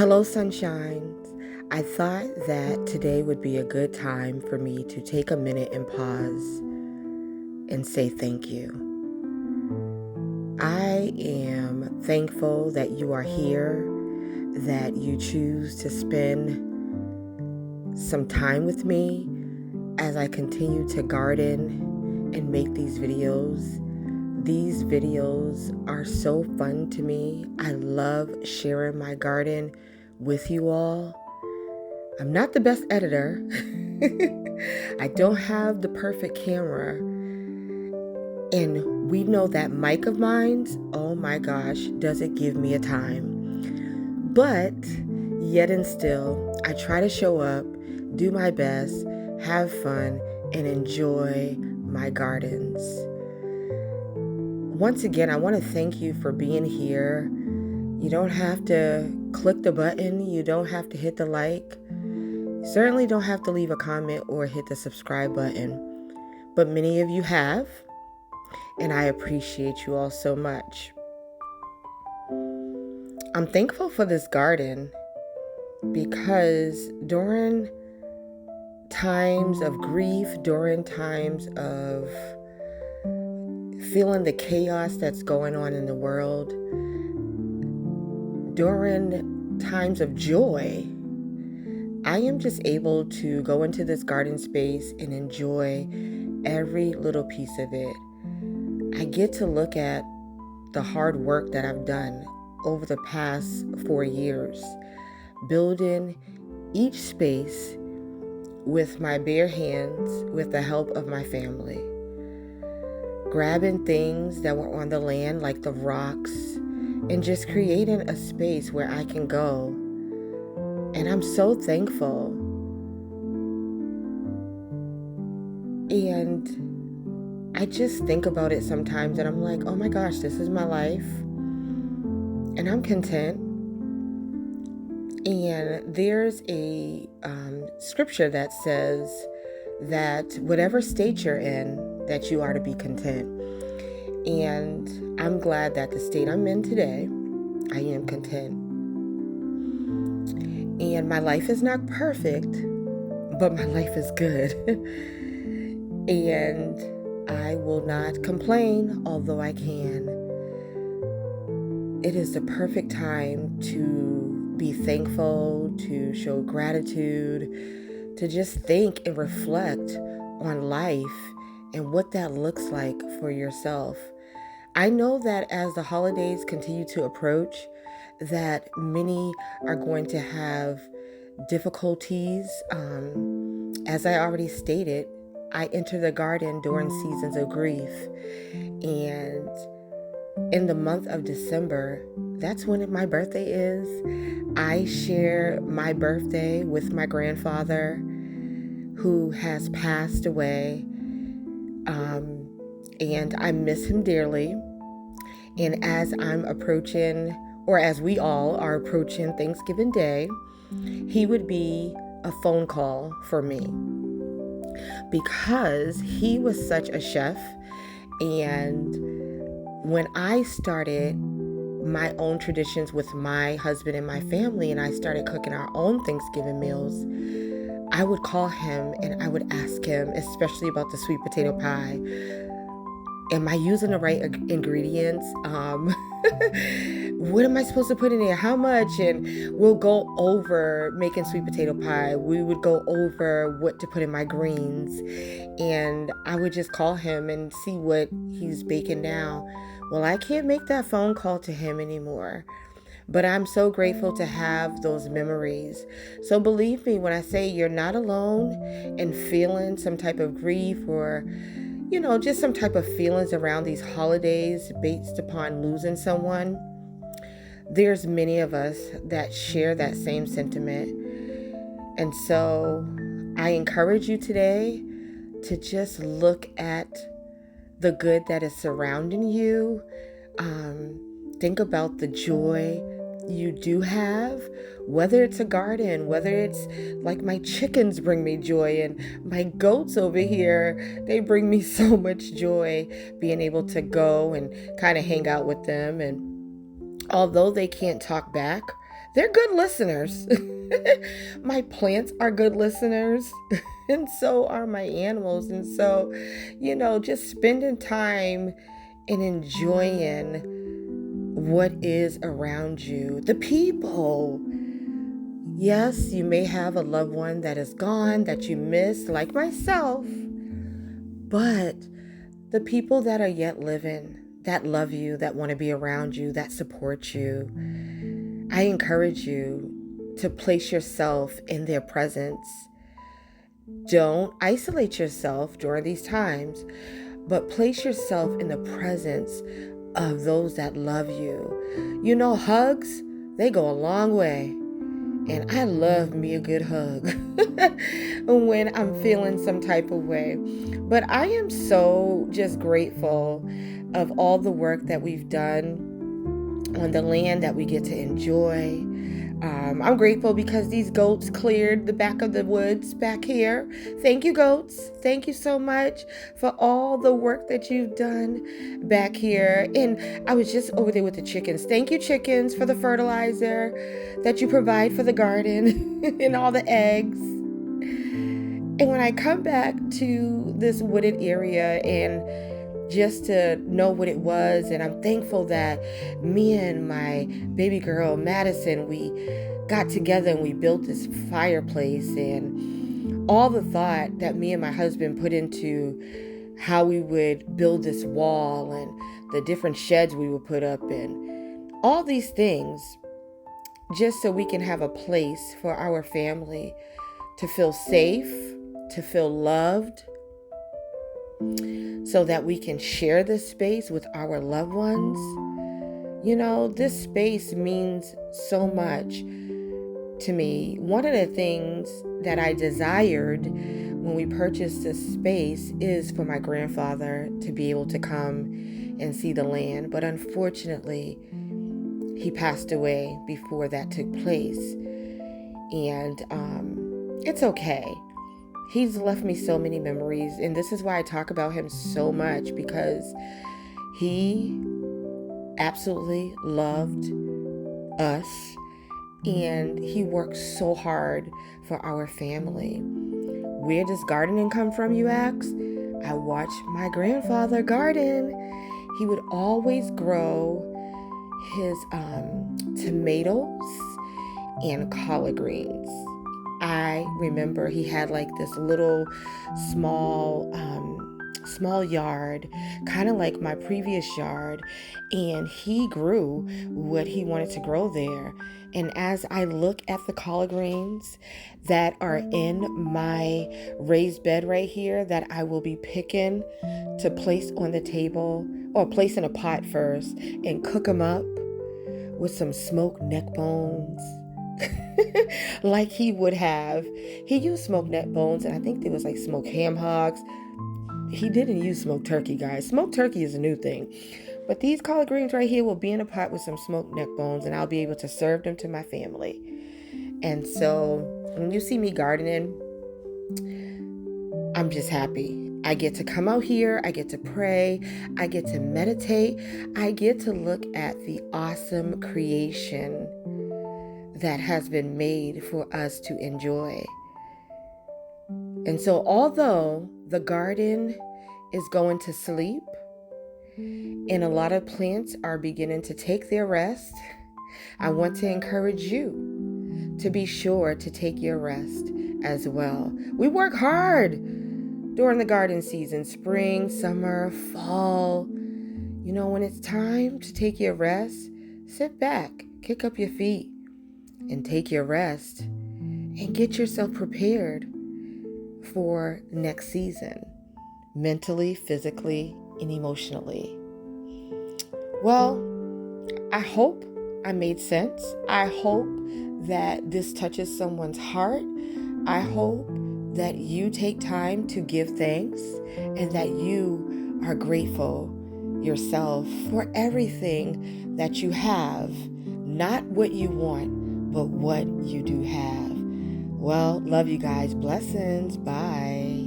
Hello, sunshines. I thought that today would be a good time for me to take a minute and pause and say thank you. I am thankful that you are here, that you choose to spend some time with me as I continue to garden and make these videos. These videos are so fun to me. I love sharing my garden with you all. I'm not the best editor. I don't have the perfect camera. And we know that mic of mine, oh my gosh, does it give me a time. But yet and still, I try to show up, do my best, have fun, and enjoy my gardens. Once again, I want to thank you for being here. You don't have to click the button. You don't have to hit the like. You certainly don't have to leave a comment or hit the subscribe button. But many of you have, and I appreciate you all so much. I'm thankful for this garden because during times of grief, during times of feeling the chaos that's going on in the world, during times of joy, I am just able to go into this garden space and enjoy every little piece of it. I get to look at the hard work that I've done over the past 4 years, building each space with my bare hands, with the help of my family. Grabbing things that were on the land like the rocks and just creating a space where I can go. And I'm so thankful. And I just think about it sometimes and I'm like, oh my gosh, this is my life. And I'm content. And there's a scripture that says that whatever state you're in, that you are to be content. And I'm glad that the state I'm in today, I am content. And my life is not perfect, but my life is good. And I will not complain, although I can. It is the perfect time to be thankful, to show gratitude, to just think and reflect on life and what that looks like for yourself. I know that as the holidays continue to approach, that many are going to have difficulties. As I already stated, I enter the garden during seasons of grief. And in the month of December, that's when my birthday is. I share my birthday with my grandfather who has passed away. And I miss him dearly. And as I'm approaching, or as we all are approaching Thanksgiving Day, he would be a phone call for me because he was such a chef. And when I started my own traditions with my husband and my family, and I started cooking our own Thanksgiving meals, I would call him and I would ask him, especially about the sweet potato pie, am I using the right ingredients? What am I supposed to put in there? How much? And we'll go over making sweet potato pie. We would go over what to put in my greens. And I would just call him and see what he's baking now. Well, I can't make that phone call to him anymore. But I'm so grateful to have those memories. So believe me when I say you're not alone in feeling some type of grief or just some type of feelings around these holidays based upon losing someone. There's many of us that share that same sentiment. And so I encourage you today to just look at the good that is surrounding you. Think about the joy you do have, whether it's a garden, whether it's like my chickens bring me joy, and my goats over here, they bring me so much joy being able to go and kind of hang out with them. And although they can't talk back, they're good listeners. My plants are good listeners, and so are my animals. And so, just spending time and enjoying what is around you, the people. Yes, you may have a loved one that is gone that you miss, like myself, but the people that are yet living, that love you, that want to be around you, that support you, I encourage you to place yourself in their presence. Don't isolate yourself during these times, but place yourself in the presence of those that love you. Hugs, they go a long way. And I love me a good hug when I'm feeling some type of way. But I am so just grateful of all the work that we've done on the land that we get to enjoy. I'm grateful because these goats cleared the back of the woods back here. Thank you, goats. Thank you so much for all the work that you've done back here. And I was just over there with the chickens. Thank you, chickens, for the fertilizer that you provide for the garden and all the eggs. And when I come back to this wooded area and just to know what it was, and I'm thankful that me and my baby girl Madison, we got together and we built this fireplace, and all the thought that me and my husband put into how we would build this wall and the different sheds we would put up and all these things, just so we can have a place for our family to feel safe, to feel loved, so that we can share this space with our loved ones. This space means so much to me. One of the things that I desired when we purchased this space is for my grandfather to be able to come and see the land. But unfortunately, he passed away before that took place. And it's okay. He's left me so many memories, and this is why I talk about him so much, because he absolutely loved us, and he worked so hard for our family. Where does gardening come from, you ask? I watched my grandfather garden. He would always grow his tomatoes and collard greens. I remember he had like this little small yard, kind of like my previous yard, and he grew what he wanted to grow there. And as I look at the collard greens that are in my raised bed right here that I will be picking to place on the table, or place in a pot first and cook them up with some smoked neck bones, like he would have. He used smoked neck bones, and I think there was like smoked ham hocks. He didn't use smoked turkey, guys. Smoked turkey is a new thing. But these collard greens right here will be in a pot with some smoked neck bones, and I'll be able to serve them to my family. And so when you see me gardening, I'm just happy. I get to come out here, I get to pray, I get to meditate, I get to look at the awesome creation that has been made for us to enjoy. And so although the garden is going to sleep and a lot of plants are beginning to take their rest, I want to encourage you to be sure to take your rest as well. We work hard during the garden season, spring, summer, fall. When it's time to take your rest, sit back, kick up your feet, and take your rest and get yourself prepared for next season, mentally, physically, and emotionally. Well, I hope I made sense. I hope that this touches someone's heart. I hope that you take time to give thanks and that you are grateful yourself for everything that you have, not what you want, but what you do have. Well, love you guys. Blessings. Bye.